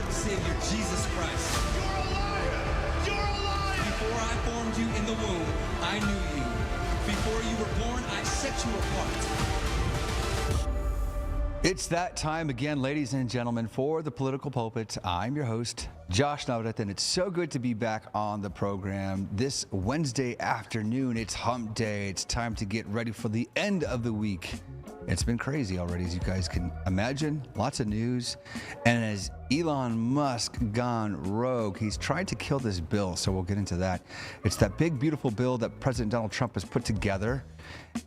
Lord and Savior, Jesus Christ. You're a liar! You're a liar! Before I formed you in the womb, I knew you. Before you were born, I set you apart. It's that time again, ladies and gentlemen, for the Political Pulpit. I'm your host, Josh Navarrete, and it's so good to be back on the program this Wednesday afternoon. It's hump day. It's time to get ready for the end of the week. It's been crazy already, as you guys can imagine. Lots of news. And as Elon Musk gone rogue, he's tried to kill this bill, so we'll get into that. It's that big, beautiful bill that President Donald Trump has put together.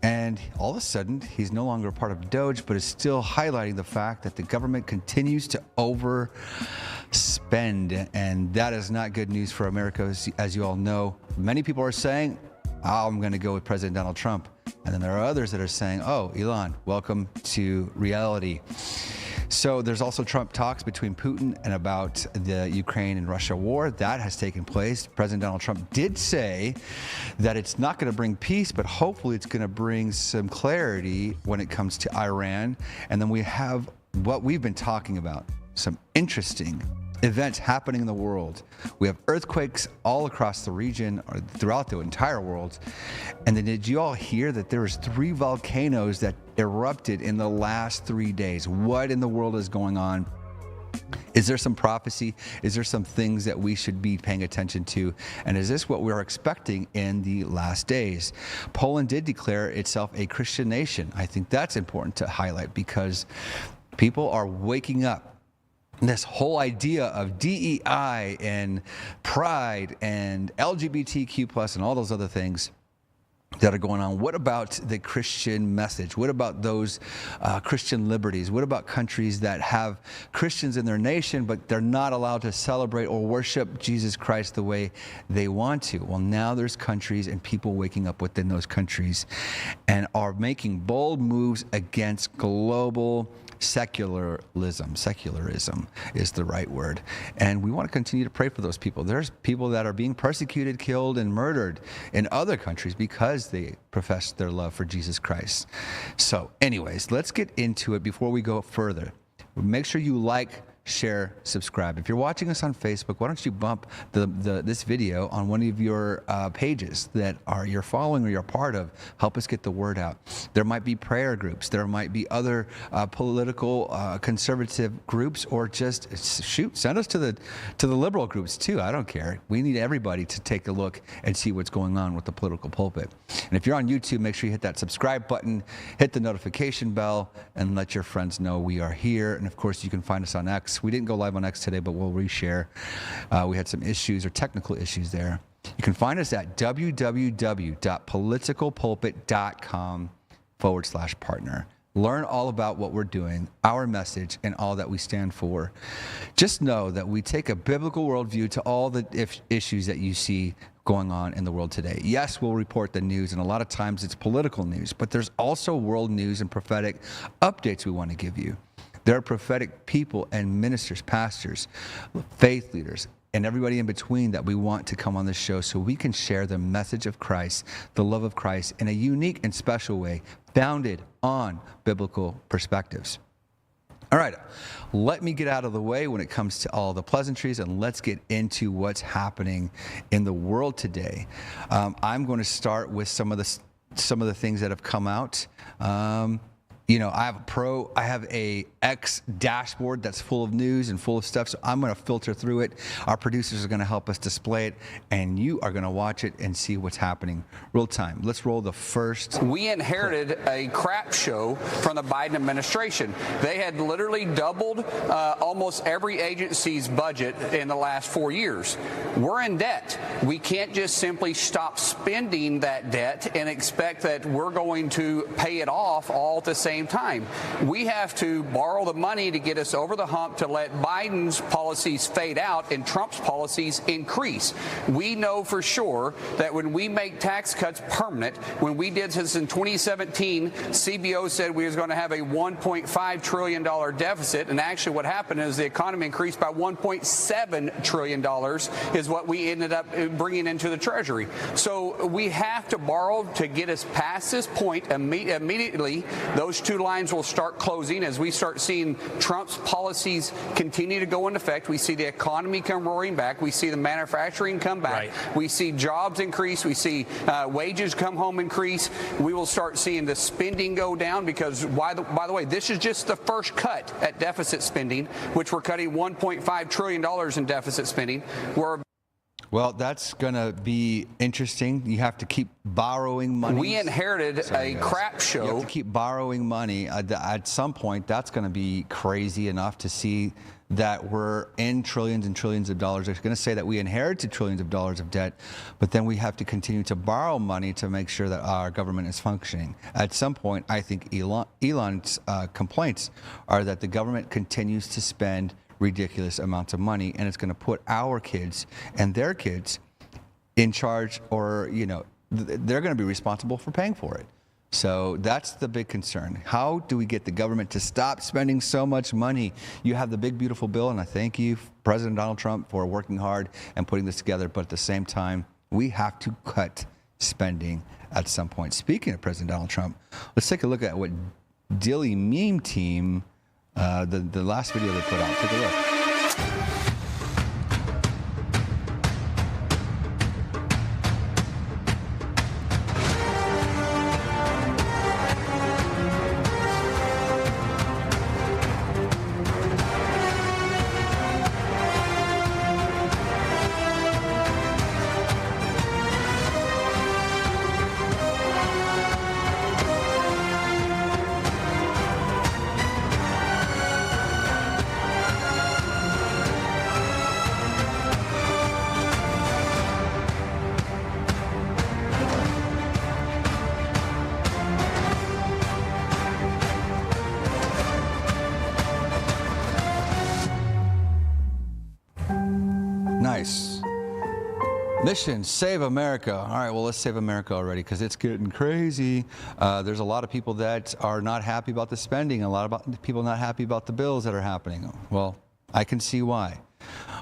And all of a sudden, he's no longer a part of Doge, but is still highlighting the fact that the government continues to overspend. And that is not good news for America, as you all know. Many people are saying, I'm going to go with President Donald Trump. And then there are others that are saying, oh, Elon, welcome to reality. So there's also Trump talks between Putin and about the Ukraine and Russia war. That has taken place. President Donald Trump did say that it's not going to bring peace, but hopefully it's going to bring some clarity when it comes to Iran. And then we have what we've been talking about, some interesting events happening in the world. We have earthquakes all across the region, or throughout the entire world. And then did you all hear that there was 3 volcanoes that erupted in the last 3 days? What in the world is going on? Is there some prophecy? Is there some things that we should be paying attention to? And is this what we're expecting in the last days? Poland did declare itself a Christian nation. I think that's important to highlight because people are waking up. This whole idea of DEI and pride and LGBTQ plus and all those other things that are going on. What about the Christian message? What about those Christian liberties? What about countries that have Christians in their nation, but they're not allowed to celebrate or worship Jesus Christ the way they want to? Well, now there's countries and people waking up within those countries and are making bold moves against global secularism. Secularism is the right word. And we want to continue to pray for those people. There's people that are being persecuted, killed, and murdered in other countries because they profess their love for Jesus Christ. So anyways, let's get into it before we go further. Make sure you like, share, subscribe. If you're watching us on Facebook, why don't you bump this video on one of your pages that you're following or you're part of. Help us get the word out. There might be prayer groups. There might be other political conservative groups, or just send us to the liberal groups too. I don't care. We need everybody to take a look and see what's going on with the Political Pulpit. And if you're on YouTube, make sure you hit that subscribe button, hit the notification bell, and let your friends know we are here. And of course, you can find us on X. We didn't go live on X today, but we'll reshare. We had some issues or technical issues there. You can find us at www.politicalpulpit.com/partner. Learn all about what we're doing, our message, and all that we stand for. Just know that we take a biblical worldview to all the issues that you see going on in the world today. Yes, we'll report the news, and a lot of times it's political news, but there's also world news and prophetic updates we want to give you. There are prophetic people and ministers, pastors, faith leaders, and everybody in between that we want to come on this show so we can share the message of Christ, the love of Christ, in a unique and special way, founded on biblical perspectives. All right, let me get out of the way when it comes to all the pleasantries, and let's get into what's happening in the world today. I'm going to start with some of the things that have come out. You know, I have a X dashboard that's full of news and full of stuff, so I'm going to filter through it. Our producers are going to help us display it, and you are going to watch it and see what's happening real time. Let's roll the first. We inherited a crap show from the Biden administration. They had literally doubled almost every agency's budget in the last 4 years. We're in debt. We can't just simply stop spending that debt and expect that we're going to pay it off all at the same time. We have to borrow the money to get us over the hump to let Biden's policies fade out and Trump's policies increase. We know for sure that when we make tax cuts permanent, when we did this in 2017, CBO said we was going to have a $1.5 trillion deficit, and actually what happened is the economy increased by $1.7 trillion is what we ended up bringing into the Treasury. So we have to borrow to get us past this point immediately. Those two lines will start closing as we start seeing Trump's policies continue to go into effect. We see the economy come roaring back. We see the manufacturing come back. Right. We see jobs increase. We see wages come home increase. We will start seeing the spending go down because, by the way, this is just the first cut at deficit spending, which we're cutting $1.5 trillion in deficit spending. Well, that's going to be interesting. You have to keep borrowing money. We inherited a crap show. You have to keep borrowing money. At some point, that's going to be crazy enough to see that we're in trillions and trillions of dollars. They're going to say that we inherited trillions of dollars of debt, but then we have to continue to borrow money to make sure that our government is functioning. At some point, I think Elon's complaints are that the government continues to spend ridiculous amounts of money, and it's going to put our kids and their kids in charge, or, you know, they're going to be responsible for paying for it. So that's the big concern. How do we get the government to stop spending so much money? You have the big, beautiful bill, and I thank you, President Donald Trump, for working hard and putting this together. But at the same time, we have to cut spending at some point. Speaking of President Donald Trump, let's take a look at what Dilly Meme Team, the last video they put out. Take a look. Nice. Mission, save America. All right, well, let's save America already because it's getting crazy. There's a lot of people that are not happy about the spending, a lot of people not happy about the bills that are happening. Well, I can see why.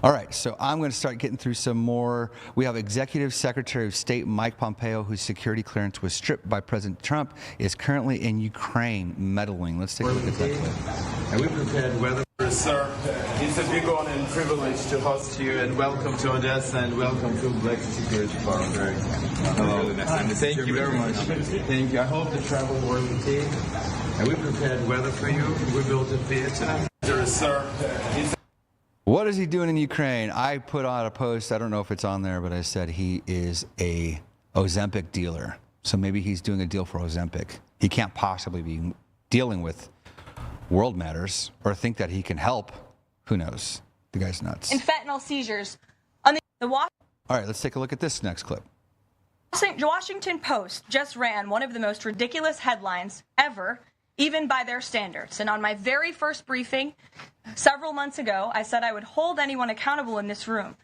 All right, so I'm going to start getting through some more. We have Executive Secretary of State Mike Pompeo, whose security clearance was stripped by President Trump, is currently in Ukraine meddling. Let's take a look at that clip. And we prepared weather. Sir, it's a big honor and privilege to host you, and welcome to Odessa, and welcome to Black Security Forum. Hello. Thank you very much. Thank you. I hope the travel was okay. And we prepared weather for you. We built a theater. Sir, what is he doing in Ukraine? I put out a post, I don't know if it's on there, but I said he is a Ozempic dealer. So maybe he's doing a deal for Ozempic. He can't possibly be dealing with world matters or think that he can help. Who knows? The guy's nuts. And fentanyl seizures on the All right, let's take a look at this next clip. Washington Post just ran one of the most ridiculous headlines ever, even by their standards. And on my very first briefing several months ago, I said I would hold anyone accountable in this room.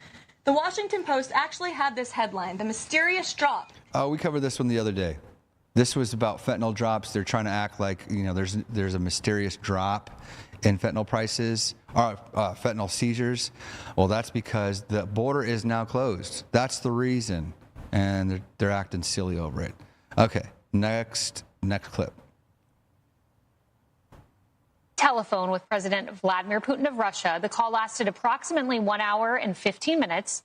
The Washington Post actually had this headline, "The Mysterious Drop." We covered this one the other day. This was about fentanyl drops. They're trying to act like, you know, there's a mysterious drop in fentanyl prices, or fentanyl seizures. Well, that's because the border is now closed. That's the reason, and they're acting silly over it. Okay, next clip. Telephone with President Vladimir Putin of Russia. The call lasted approximately 1 hour and 15 minutes.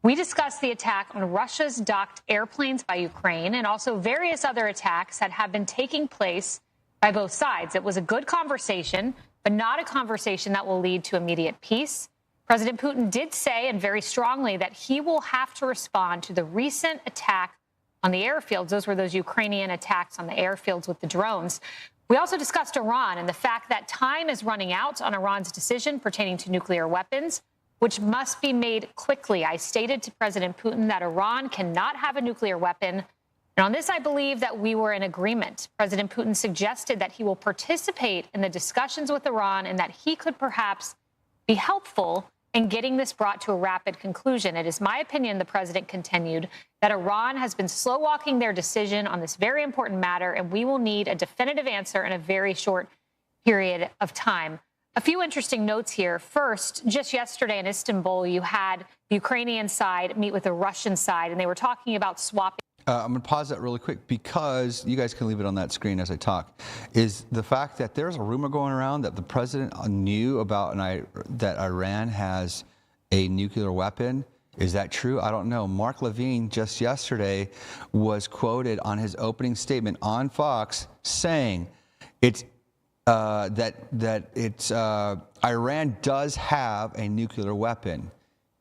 We discussed the attack on Russia's docked airplanes by Ukraine and also various other attacks that have been taking place by both sides. It was a good conversation, but not a conversation that will lead to immediate peace. President Putin did say, and very strongly, that he will have to respond to the recent attack on the airfields. Those were those Ukrainian attacks on the airfields with the drones. We also discussed Iran and the fact that time is running out on Iran's decision pertaining to nuclear weapons, which must be made quickly. I stated to President Putin that Iran cannot have a nuclear weapon. And on this, I believe that we were in agreement. President Putin suggested that he will participate in the discussions with Iran and that he could perhaps be helpful in getting this brought to a rapid conclusion. It is my opinion, the president continued, that Iran has been slow-walking their decision on this very important matter, and we will need a definitive answer in a very short period of time. A few interesting notes here. First, just yesterday in Istanbul, you had the Ukrainian side meet with the Russian side, and they were talking about swapping. I'm going to pause that really quick because you guys can leave it on that screen as I talk, is the fact that there's a rumor going around that the president knew about that Iran has a nuclear weapon. Is that true? I don't know. Mark Levine just yesterday was quoted on his opening statement on Fox saying it's Iran does have a nuclear weapon.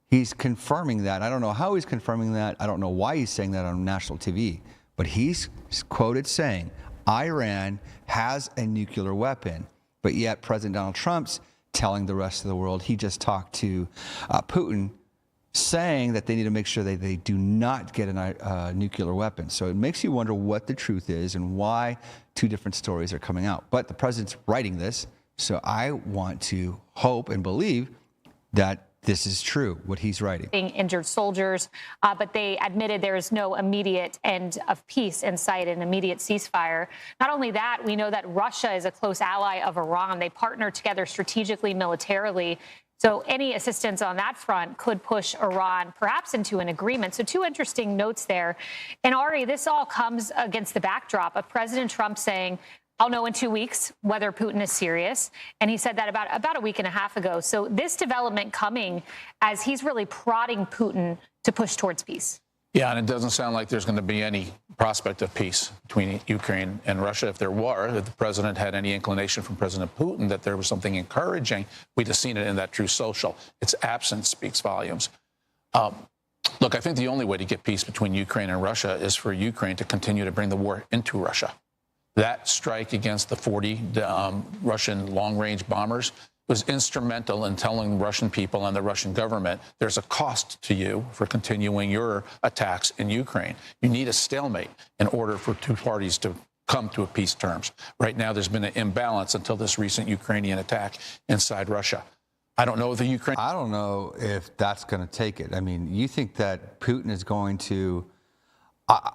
He's confirming that. I don't know how he's confirming that. I don't know why he's saying that on national TV. But he's quoted saying Iran has a nuclear weapon. But yet President Donald Trump's telling the rest of the world he just talked to Putin, saying that they need to make sure that they do not get a nuclear weapon. So it makes you wonder what the truth is and why two different stories are coming out. But the president's writing this, so I want to hope and believe that this is true, what he's writing. Injured soldiers, but they admitted there is no immediate end of peace in sight, an immediate ceasefire. Not only that, we know that Russia is a close ally of Iran. They partner together strategically, militarily. So any assistance on that front could push Iran perhaps into an agreement. So two interesting notes there. And Ari, this all comes against the backdrop of President Trump saying, I'll know in 2 weeks whether Putin is serious. And he said that about a week and a half ago. So this development coming as he's really prodding Putin to push towards peace. Yeah, and it doesn't sound like there's going to be any prospect of peace between Ukraine and Russia. If the president had any inclination from President Putin that there was something encouraging, we'd have seen it in that Truth Social. Its absence speaks volumes. Look, I think the only way to get peace between Ukraine and Russia is for Ukraine to continue to bring the war into Russia. That strike against the 40 Russian long-range bombers was instrumental in telling the Russian people and the Russian government there's a cost to you for continuing your attacks in Ukraine. You need a stalemate in order for two parties to come to a peace terms. Right now, there's been an imbalance until this recent Ukrainian attack inside Russia. I don't know if I don't know if that's going to take it. I mean, you think that Putin is going to...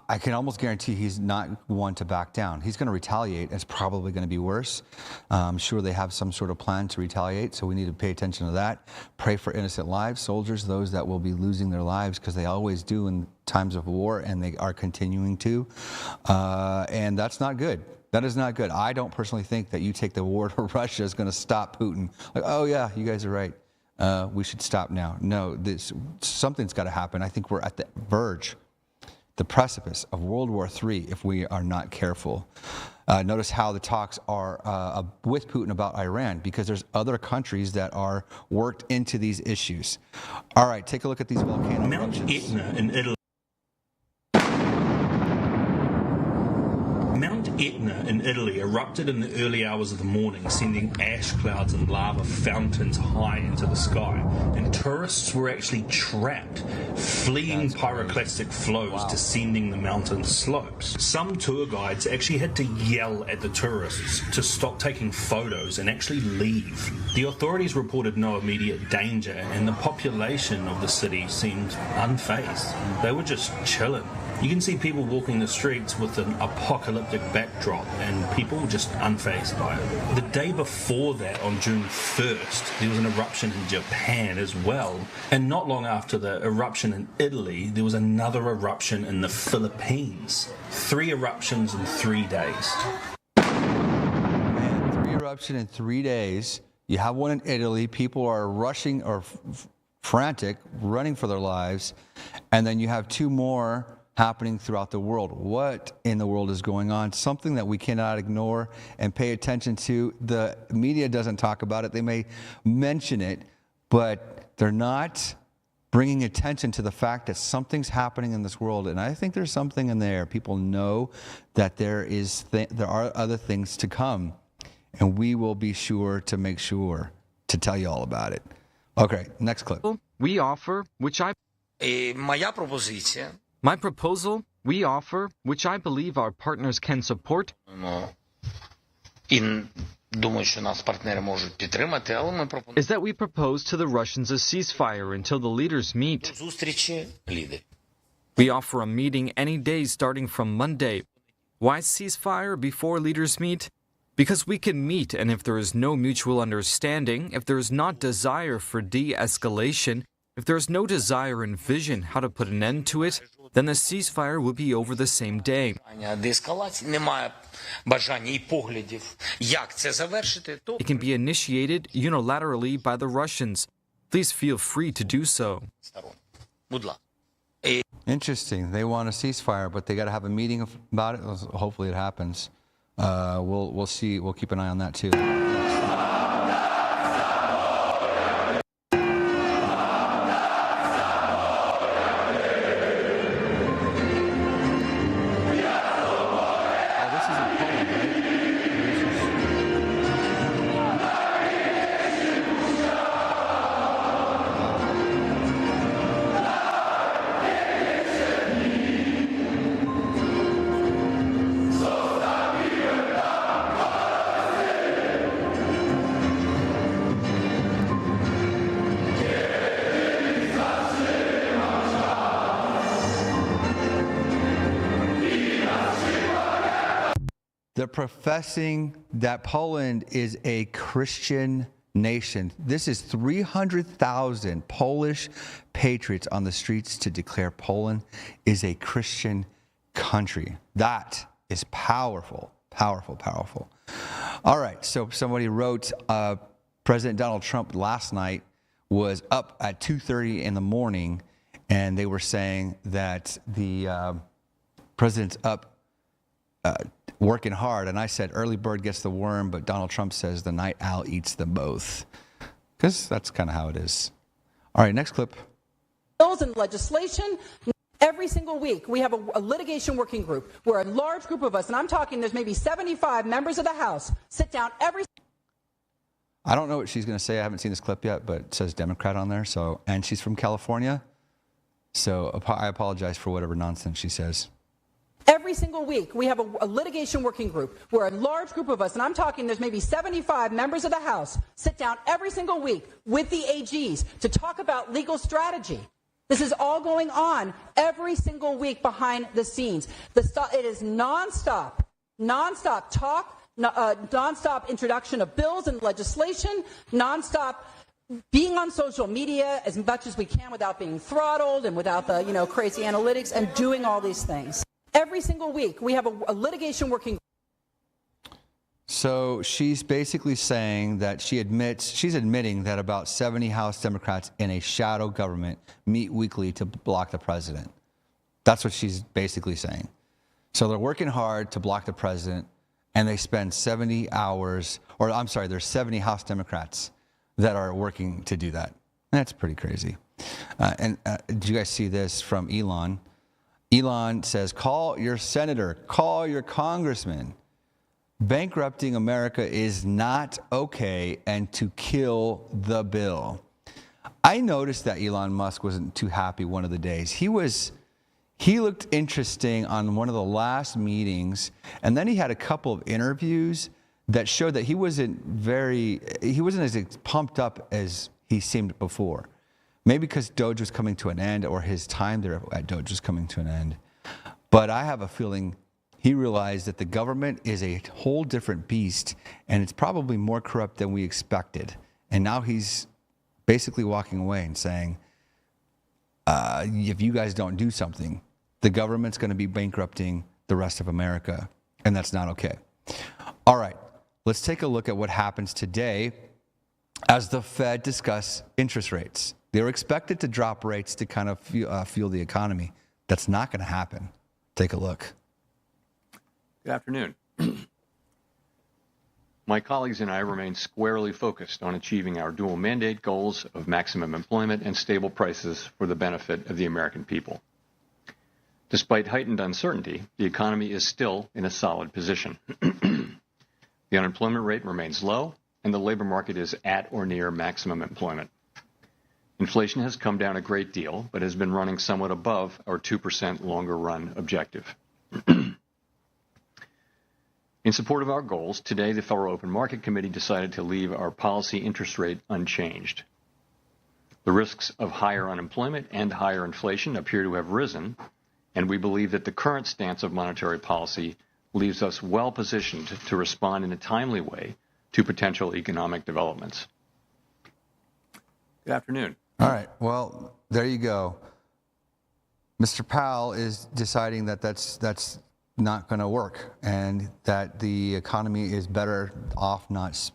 I can almost guarantee he's not one to back down. He's going to retaliate. It's probably going to be worse. I'm sure they have some sort of plan to retaliate, so we need to pay attention to that. Pray for innocent lives, soldiers, those that will be losing their lives, because they always do in times of war, and they are continuing to. And that's not good. That is not good. I don't personally think that you take the war to Russia is going to stop Putin. Like, oh, yeah, you guys are right. We should stop now. No, something's got to happen. I think we're at the verge, the precipice of World War III if we are not careful. Notice how the talks are with Putin about Iran, because there's other countries that are worked into these issues. All right, take a look at these volcano eruptions. Mount Etna in Italy erupted in the early hours of the morning, sending ash clouds and lava fountains high into the sky. And tourists were actually trapped, fleeing pyroclastic flows descending the mountain slopes. Some tour guides actually had to yell at the tourists to stop taking photos and actually leave. The authorities reported no immediate danger, and the population of the city seemed unfazed. They were just chilling. You can see people walking the streets with an apocalyptic backdrop and people just unfazed by it. The day before that, on June 1st, there was an eruption in Japan as well. And not long after the eruption in Italy, there was another eruption in the Philippines. 3 eruptions in 3 days. Man, 3 eruptions in 3 days. You have one in Italy. People are rushing or frantic, running for their lives. And then you have 2 more happening throughout the world. What in the world is going on? Something that we cannot ignore and pay attention to. The media doesn't talk about it. They may mention it, but they're not bringing attention to the fact that something's happening in this world. And I think there's something in there. People know that there are other things to come, and we will be sure to make sure to tell you all about it. Okay, next clip. We offer, which I... My proposal, we offer, which I believe our partners can support. Is that we propose to the Russians a ceasefire until the leaders meet. We offer a meeting any day starting from Monday. Why ceasefire before leaders meet? Because we can meet, and if there is no mutual understanding, if there is not desire for de-escalation, if there is no desire and vision how to put an end to it, then the ceasefire would be over the same day. It can be initiated unilaterally by the Russians. Please feel free to do so. Interesting. They want a ceasefire, but they got to have a meeting about it. Hopefully it happens. We'll see. We'll keep an eye on that too. They're professing that Poland is a Christian nation. This is 300,000 Polish patriots on the streets to declare Poland is a Christian country. That is powerful, powerful, powerful. All right, so somebody wrote, President Donald Trump last night was up at 2:30 in the morning, and they were saying that the president's up working hard. And I said, early bird gets the worm, but Donald Trump says the night owl eats them both. Because that's kind of how it is. All right, next clip. Bills and legislation. Every single week, we have a litigation working group where a large group of us, and I'm talking there's maybe 75 members of the House, sit down every... I don't know what she's going to say. I haven't seen this clip yet, but it says Democrat on there. So, and she's from California. So I apologize for whatever nonsense she says. Every single week, we have a litigation working group where a large group of us, and I'm talking there's maybe 75 members of the House, sit down every single week with the AGs to talk about legal strategy. This is all going on every single week behind the scenes. It is nonstop talk, nonstop introduction of bills and legislation, nonstop being on social media as much as we can without being throttled and without the crazy analytics, and doing all these things. Every single week, we have a litigation working group. So she's basically saying that she's admitting that about 70 House Democrats in a shadow government meet weekly to block the president. That's what she's basically saying. So they're working hard to block the president, and they spend 70 hours, or I'm sorry, there's 70 House Democrats that are working to do that. That's pretty crazy. Did you guys see this from Elon? Elon says, call your senator, call your congressman. Bankrupting America is not okay, and to kill the bill. I noticed that Elon Musk wasn't too happy one of the days. He looked interesting on one of the last meetings, and then he had a couple of interviews that showed that he wasn't as pumped up as he seemed before. Maybe because Doge was coming to an end, or his time there at Doge was coming to an end. But I have a feeling he realized that the government is a whole different beast, and it's probably more corrupt than we expected. And now he's basically walking away and saying, if you guys don't do something, the government's going to be bankrupting the rest of America, and that's not okay. All right, let's take a look at what happens today as the Fed discuss interest rates. They're expected to drop rates to kind of fuel the economy. That's not going to happen. Take a look. Good afternoon. My colleagues and I remain squarely focused on achieving our dual mandate goals of maximum employment and stable prices for the benefit of the American people. Despite heightened uncertainty, the economy is still in a solid position. The unemployment rate remains low, and the labor market is at or near maximum employment. Inflation has come down a great deal, but has been running somewhat above our 2% longer run objective. In support of our goals, today the Federal Open Market Committee decided to leave our policy interest rate unchanged. The risks of higher unemployment and higher inflation appear to have risen, and we believe that the current stance of monetary policy leaves us well positioned to respond in a timely way to potential economic developments. Good afternoon. All right. Well, there you go. Mr. Powell is deciding that that's not going to work, and that the economy is better off not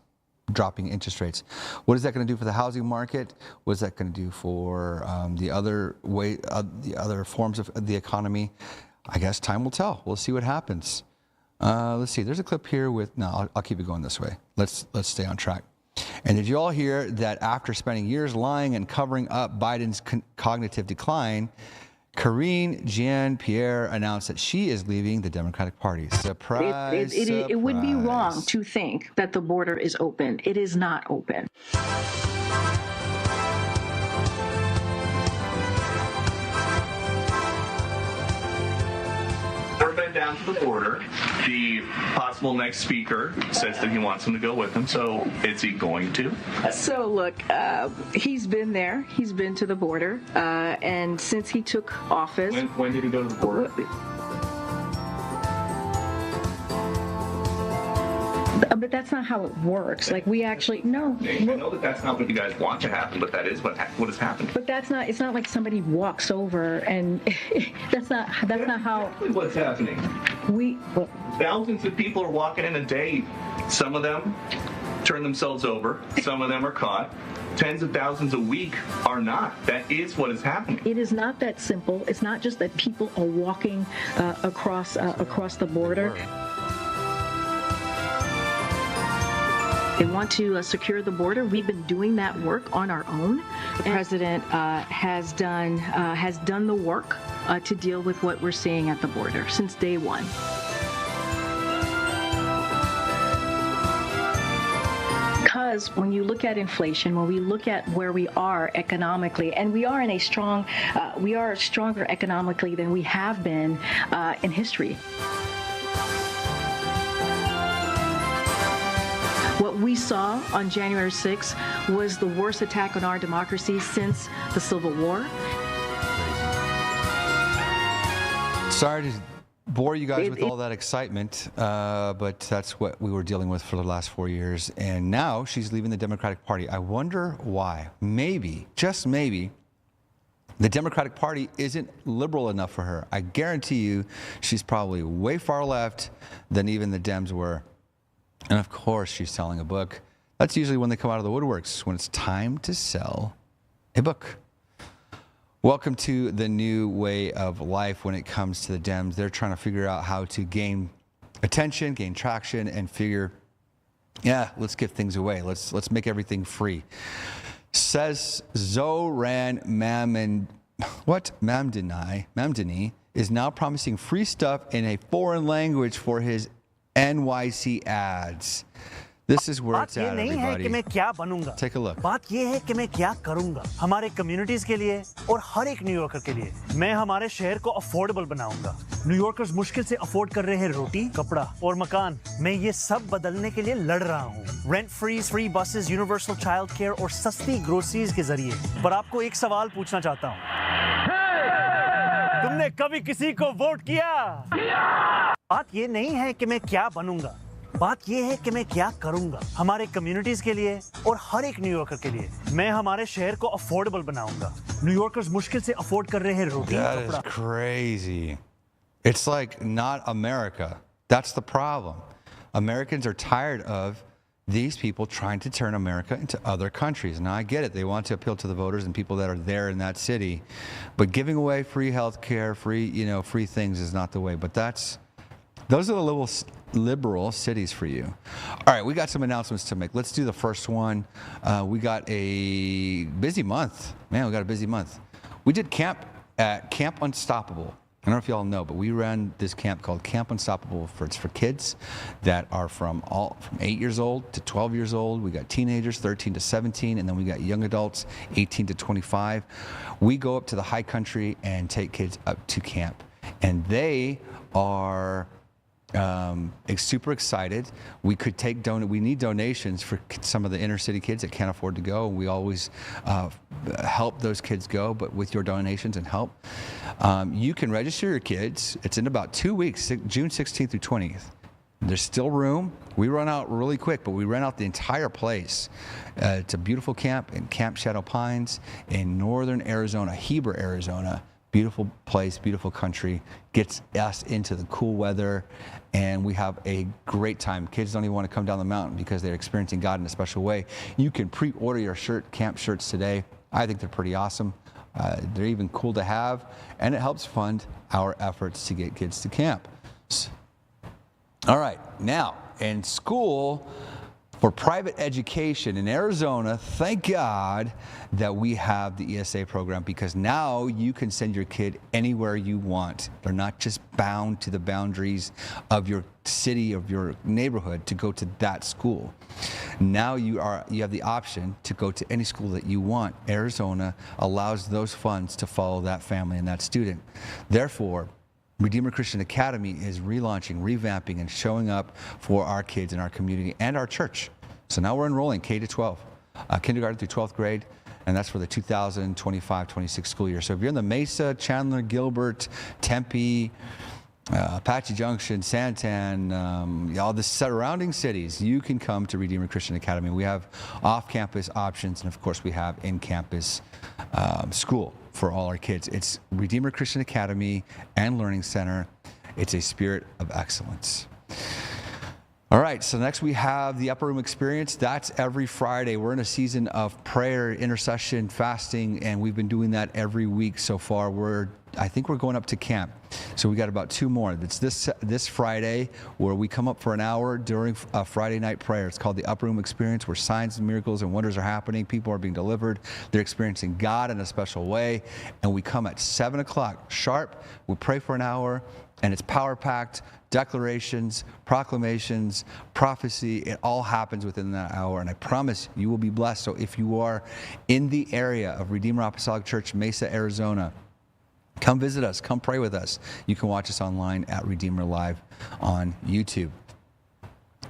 dropping interest rates. What is that going to do for the housing market? What is that going to do for the other forms of the economy? I guess time will tell. We'll see what happens. Let's see. There's a clip here with. No, I'll keep it going this way. Let's stay on track. And did you all hear that after spending years lying and covering up Biden's cognitive decline, Karine Jean-Pierre announced that she is leaving the Democratic Party. Surprise, it would be wrong to think that the border is open. It is not open. We're been down to the border. The possible next speaker says that he wants him to go with him. So is he going to? So look, he's been there. He's been to the border. And since he took office. When did he go to the border? But that's not how it works. Like, we actually, no. I know that that's not what you guys want to happen, but that is what has happened. But that's not, it's not like somebody walks over and that's not how. Exactly what's happening. Thousands of people are walking in a day. Some of them turn themselves over. Some of them are caught. Tens of thousands a week are not. That is what is happening. It is not that simple. It's not just that people are walking across the border. They want to secure the border. We've been doing that work on our own. The president has done the work to deal with what we're seeing at the border since day one. Because when you look at inflation, when we look at where we are economically, and we are stronger economically than we have been in history. What we saw on January 6th was the worst attack on our democracy since the Civil War. Sorry to bore you guys with all that excitement, but that's what we were dealing with for the last 4 years. And now she's leaving the Democratic Party. I wonder why. Maybe, just maybe, the Democratic Party isn't liberal enough for her. I guarantee you she's probably way far left than even the Dems were. And of course, she's selling a book. That's usually when they come out of the woodworks, when it's time to sell a book. Welcome to the new way of life when it comes to the Dems. They're trying to figure out how to gain attention, gain traction, and figure, let's give things away. Let's make everything free. Says Zoran Mamdani is now promising free stuff in a foreign language for his NYC ads. This is where it's at, everybody. Take a look. बात ये है कि मैं क्या करूंगा हमारे communities के लिए और हर एक न्यूयॉर्कर के लिए। मैं हमारे शहर को अफोर्डेबल बनाऊंगा। न्यूयॉर्कर्स मुश्किल से अफोर्ड कर रहे हैं रोटी, कपड़ा और मकान। मैं ये सब बदलने के लिए लड़ रहा हूँ। Rent free buses, universal child care और सस्ती ग्रोसरीज के जरिए। पर आपको एक सवाल पूछना चाहता हूँ। तुमने कभी किसी को वोट किया? बात ये नहीं है कि मैं क्या बनूंगा। बात ये है कि मैं क्या करूंगा हमारे कम्युनिटीज के लिए और हर एक न्यूयॉर्कर के लिए। मैं हमारे शहर को अफोर्डेबल बनाऊंगा। न्यूयॉर्कर्स मुश्किल से अफोर्ड कर रहे हैं रोटी, कपड़ा। That is crazy. It's like not America. That's the problem. Americans are tired of these people trying to turn America into other countries. Now, I get it. They want to appeal to the voters and people that are there in that city. But giving away free health care, free things is not the way. But those are the little liberal cities for you. All right, we got some announcements to make. Let's do the first one. We got a busy month. Man, we got a busy month. We did camp at Camp Unstoppable. I don't know if y'all know, but we ran this camp called Camp Unstoppable. It's for kids that are from 8 years old to 12 years old. We got teenagers, 13 to 17, and then we got young adults, 18 to 25. We go up to the high country and take kids up to camp. And they are super excited. We could we need donations for some of the inner city kids that can't afford to go. We always help those kids go, but with your donations and help. You can register your kids. It's in about 2 weeks, June 16th through 20th. There's still room. We run out really quick, but we rent out the entire place. It's a beautiful camp in Camp Shadow Pines in northern Arizona, Heber, Arizona. Beautiful place, beautiful country, gets us into the cool weather, and we have a great time. Kids don't even want to come down the mountain because they're experiencing God in a special way. You can pre-order your camp shirts today. I think they're pretty awesome. They're even cool to have, and it helps fund our efforts to get kids to camp. All right, now in school, for private education in Arizona, thank God that we have the ESA program, because now you can send your kid anywhere you want. They're not just bound to the boundaries of your city, of your neighborhood, to go to that school. Now you have the option to go to any school that you want. Arizona allows those funds to follow that family and that student. Therefore, Redeemer Christian Academy is relaunching, revamping, and showing up for our kids in our community and our church. So now we're enrolling K to 12, kindergarten through 12th grade, and that's for the 2025-26 school year. So if you're in the Mesa, Chandler, Gilbert, Tempe, Apache Junction, Santan, all the surrounding cities, you can come to Redeemer Christian Academy. We have off-campus options, and of course we have in-campus school for all our kids. It's Redeemer Christian Academy and Learning Center. It's a spirit of excellence. All right, so next we have the Upper Room Experience. That's every Friday. We're in a season of prayer, intercession, fasting, and we've been doing that every week so far. I think we're going up to camp. So we got about 2 more. It's this Friday, where we come up for an hour during a Friday night prayer. It's called the Upper Room Experience, where signs and miracles and wonders are happening. People are being delivered. They're experiencing God in a special way. And we come at 7 o'clock sharp. We pray for an hour, and it's power-packed. Declarations, proclamations, prophecy, it all happens within that hour, and I promise you will be blessed. So if you are in the area of Redeemer Apostolic Church, Mesa, Arizona, come visit us, come pray with us. You can watch us online at Redeemer Live on YouTube.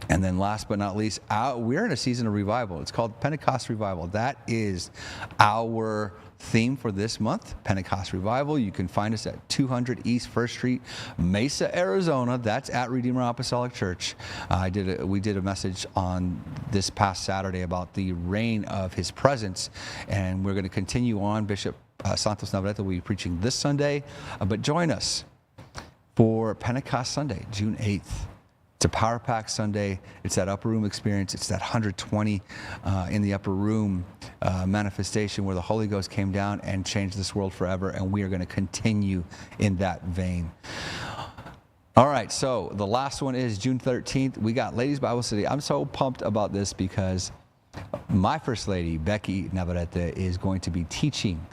And then last but not least, we're in a season of revival. It's called Pentecost Revival. That is our theme for this month, Pentecost Revival. You can find us at 200 East 1st Street, Mesa, Arizona. That's at Redeemer Apostolic Church. We did a message on this past Saturday about the reign of His presence, and we're going to continue on. Bishop Santos Navarrete will be preaching this Sunday, but join us for Pentecost Sunday, June 8th. It's a Power Pack Sunday. It's that Upper Room Experience. It's that 120 in the Upper Room manifestation where the Holy Ghost came down and changed this world forever, and we are going to continue in that vein. All right, so the last one is June 13th. We got Ladies Bible Study. I'm so pumped about this because my First Lady, Becky Navarrete, is going to be teaching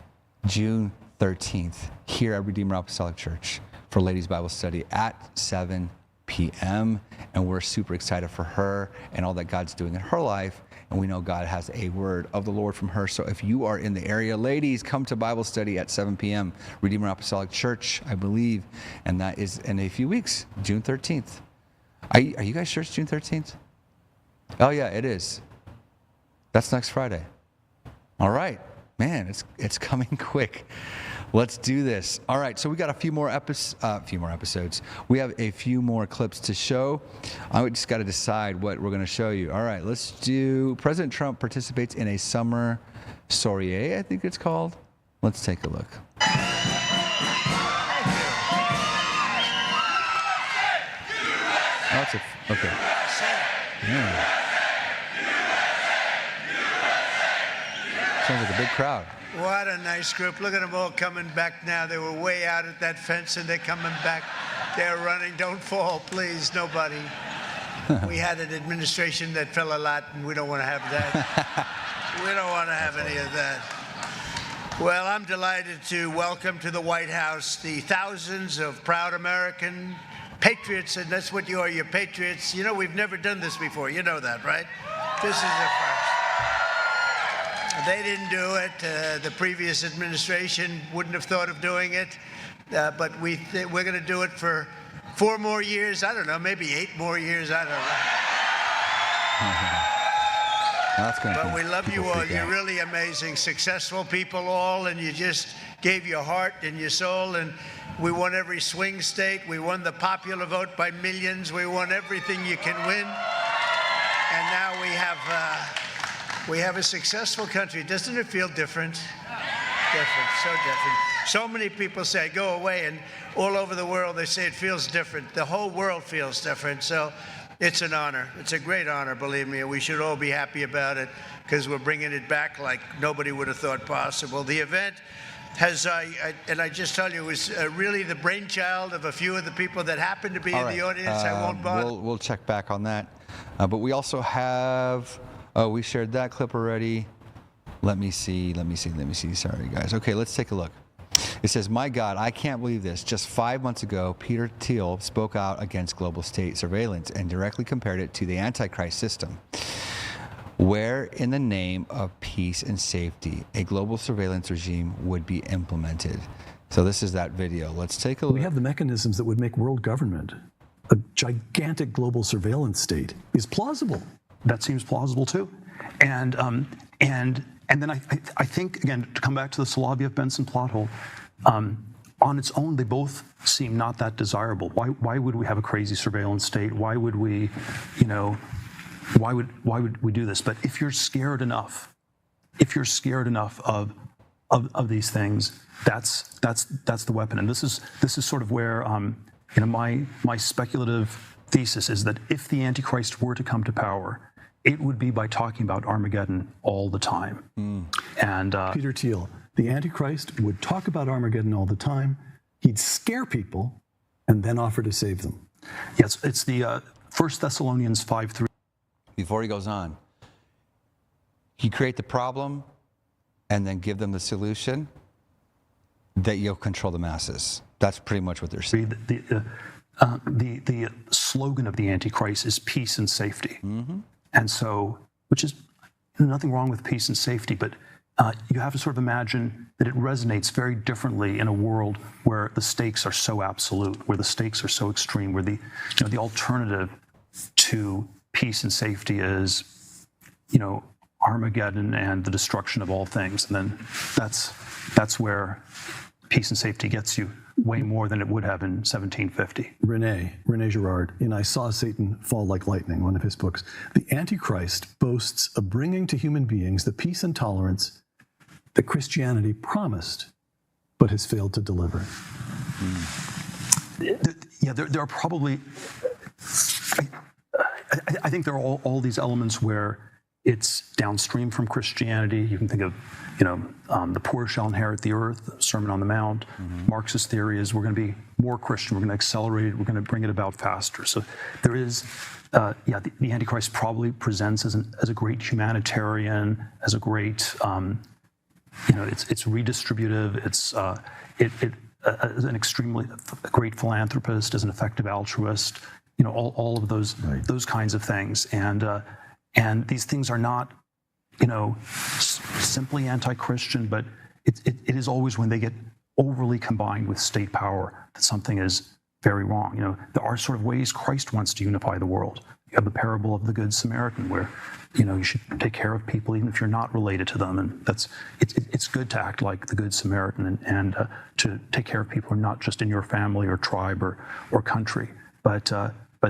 June 13th here at Redeemer Apostolic Church for Ladies Bible Study at 7 p.m. And we're super excited for her and all that God's doing in her life. And we know God has a word of the Lord from her. So if you are in the area, ladies, come to Bible study at 7 p.m. Redeemer Apostolic Church, I believe. And that is in a few weeks, June 13th. Are you guys church June 13th? Oh, yeah, it is. That's next Friday. All right. Man, it's coming quick. Let's do this. All right, so we got a few more episodes. We have a few more clips to show. I just got to decide what we're going to show you. All right, let's do President Trump participates in a summer soiree, I think it's called. Let's take a look. Okay. Yeah. Sounds like a big crowd. What a nice group. Look at them all coming back now. They were way out at that fence and they're coming back. They're running. Don't fall, please, nobody. We had an administration that fell a lot, and we don't want to have that. We don't want to have any of that. Well, I'm delighted to welcome to the White House the thousands of proud American patriots, and that's what you are, you're patriots. You know, we've never done this before. You know that, right? This is the first. They didn't do it. The previous administration wouldn't have thought of doing it. But we're going to do it for 4 more years. I don't know, maybe 8 more years. I don't know. But we love you all. You're really amazing, successful people all, and you just gave your heart and your soul. And we won every swing state. We won the popular vote by millions. We won everything you can win. And now we have a successful country. Doesn't it feel different? Different, so different. So many people say, go away, and all over the world they say it feels different. The whole world feels different. So it's an honor. It's a great honor, believe me. We should all be happy about it because we're bringing it back like nobody would have thought possible. The event has, and I just tell you, was really the brainchild of a few of the people that happened to be in the audience. I won't bother. We'll check back on that. But we also have, we shared that clip already. Let me see. Sorry, guys. Okay, let's take a look. It says, my God, I can't believe this. Just 5 months ago, Peter Thiel spoke out against global state surveillance and directly compared it to the Antichrist system, where in the name of peace and safety, a global surveillance regime would be implemented. So this is that video. Let's take a look. We have the mechanisms that would make world government a gigantic global surveillance state is plausible. That seems plausible too. And then I think, again, to come back to the Soloviev-Benson plot hole, on its own, they both seem not that desirable. Why would we have a crazy surveillance state? Why would we, why would we do this? But if you're scared enough of these things, that's the weapon. And this is sort of where my speculative thesis is that if the Antichrist were to come to power, it would be by talking about Armageddon all the time. And Peter Thiel, the Antichrist would talk about Armageddon all the time. He'd scare people and then offer to save them. Yes, it's the 1 Thessalonians 5:3. Before he goes on, he create the problem and then give them the solution that you'll control the masses. That's pretty much what they're saying. The slogan of the Antichrist is peace and safety. And so, which is nothing wrong with peace and safety, but you have to sort of imagine that it resonates very differently in a world where the stakes are so absolute, where the stakes are so extreme, where the alternative to peace and safety is, Armageddon and the destruction of all things. And then that's where peace and safety gets you way more than it would have in 1750. René Girard, in I Saw Satan Fall Like Lightning, one of his books, the Antichrist boasts of bringing to human beings the peace and tolerance that Christianity promised, but has failed to deliver. Yeah, there are probably, I think there are all these elements where it's downstream from Christianity. You can think of, the poor shall inherit the earth, Sermon on the Mount. Marxist theory is we're going to be more Christian, we're going to accelerate it, we're going to bring it about faster. So there is, the Antichrist probably presents as a great humanitarian, as a great, it's redistributive, it's as an extremely great philanthropist, as an effective altruist, all of those kinds of things. And these things are not, simply anti-Christian, but it is always when they get overly combined with state power that something is very wrong. There are sort of ways Christ wants to unify the world. You have the parable of the Good Samaritan, where you should take care of people even if you're not related to them, and it's good to act like the Good Samaritan and to take care of people who are not just in your family or tribe or country. But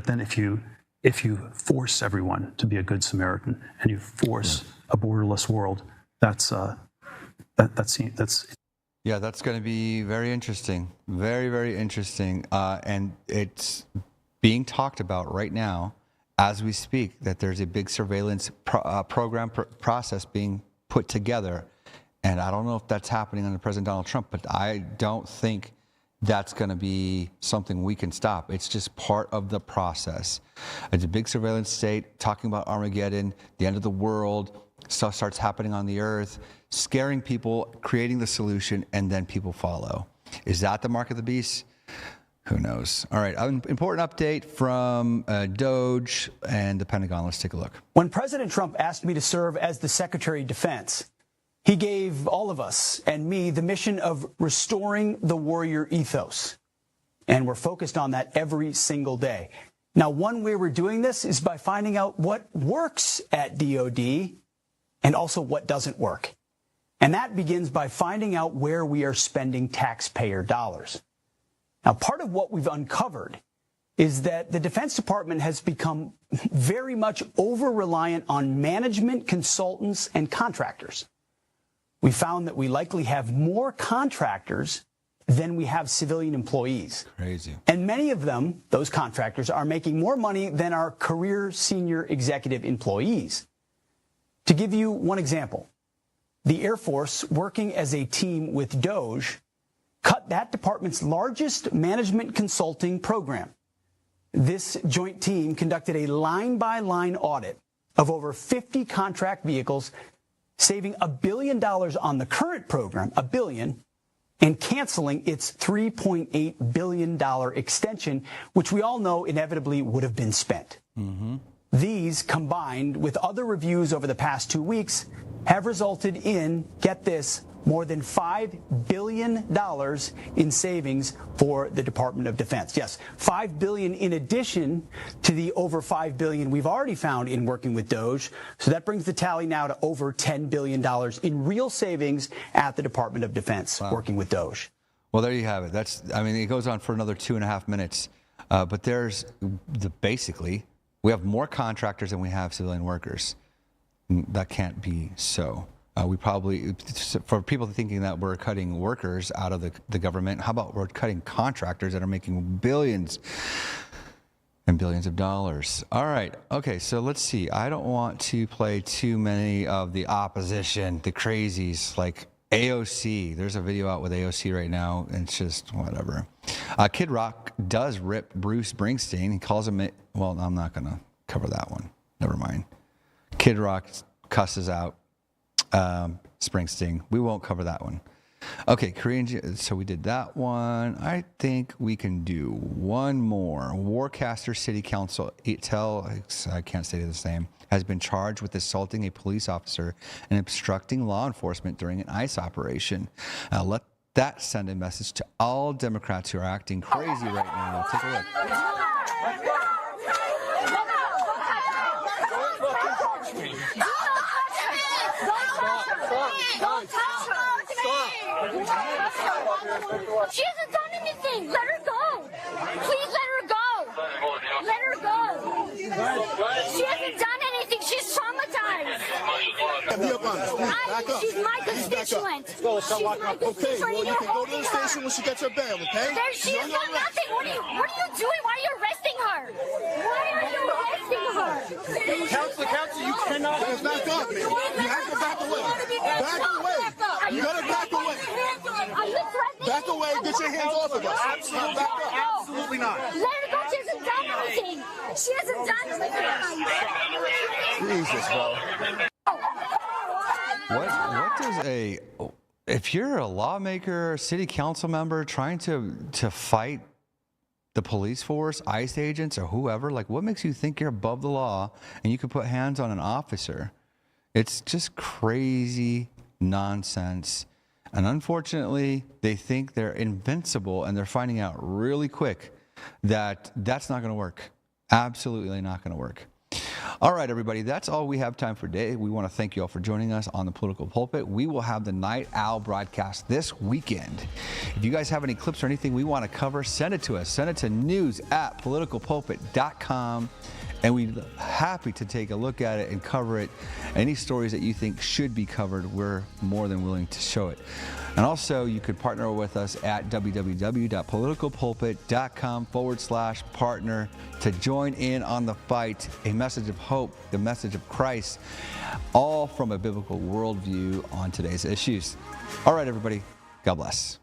then if you force everyone to be a Good Samaritan and you force a borderless world, that's Yeah, that's going to be very interesting. Very, very interesting. And it's being talked about right now as we speak, that there's a big surveillance process being put together. And I don't know if that's happening under President Donald Trump, but I don't think that's going to be something we can stop. It's just part of the process. It's a big surveillance state talking about Armageddon, the end of the world. Stuff starts happening on the earth, scaring people, creating the solution, and then people follow. Is that the mark of the beast? Who knows? All right, an important update from Doge and the Pentagon. Let's take a look. When President Trump asked me to serve as the Secretary of Defense, he gave all of us and me the mission of restoring the warrior ethos. And we're focused on that every single day. Now, one way we're doing this is by finding out what works at DOD and also what doesn't work. And that begins by finding out where we are spending taxpayer dollars. Now, part of what we've uncovered is that the Defense Department has become very much over-reliant on management, consultants, and contractors. We found that we likely have more contractors than we have civilian employees. Crazy. And many of them, those contractors, are making more money than our career senior executive employees. To give you one example, the Air Force, working as a team with DOGE, cut that department's largest management consulting program. This joint team conducted a line-by-line audit of over 50 contract vehicles, saving $1 billion on the current program, $1 billion, and canceling its $3.8 billion extension, which we all know inevitably would have been spent. These, combined with other reviews over the past 2 weeks, have resulted in, get this, more than $5 billion in savings for the Department of Defense. Yes, $5 billion in addition to the over $5 billion we've already found in working with DOGE. So that brings the tally now to over $10 billion in real savings at the Department of Defense working with DOGE. Well, there you have it. It goes on for another 2.5 minutes. But there's basically, we have more contractors than we have civilian workers. That can't be so. We probably, for people thinking that we're cutting workers out of the government, how about we're cutting contractors that are making billions and billions of dollars? All right. Okay, so let's see. I don't want to play too many of the opposition, the crazies, like AOC. There's a video out with AOC right now, and it's just whatever. Kid Rock does rip Bruce Springsteen. He calls him, well, I'm not going to cover that one. Never mind. Kid Rock cusses out Springsteen. We won't cover that one. Okay, Korean. So we did that one. I think we can do one more. Warcaster City Council, I can't say the same, has been charged with assaulting a police officer and obstructing law enforcement during an ICE operation. Let that send a message to all Democrats who are acting crazy right now. Take a look. She hasn't done anything. Let her go. Please let her go. Let her go. She hasn't done anything. She's traumatized. She's my constituent. She's my constituent. Okay, well, you can go to the station when she gets her bail, okay? She has done nothing. What are you doing? Why are you arresting her? Why are you arresting her? Counsel, you cannot. Back up, man. You have to back away. Back away. You gotta back away. Back away. Get your hands off of us. Absolutely not. Let her go. She hasn't done anything. She hasn't done anything. Jesus, bro. What does if you're a lawmaker, city council member trying to fight the police force, ICE agents, or whoever, like, what makes you think you're above the law and you can put hands on an officer? It's just crazy nonsense. And unfortunately, they think they're invincible, and they're finding out really quick that that's not going to work. Absolutely not going to work. All right, everybody, that's all we have time for today. We want to thank you all for joining us on the Political Pulpit. We will have the Night Owl broadcast this weekend. If you guys have any clips or anything we want to cover, send it to us. Send it to news@politicalpulpit.com. And we're happy to take a look at it and cover it. Any stories that you think should be covered, we're more than willing to show it. And also, you could partner with us at www.politicalpulpit.com/partner to join in on the fight, a message of hope, the message of Christ, all from a biblical worldview on today's issues. All right, everybody, God bless.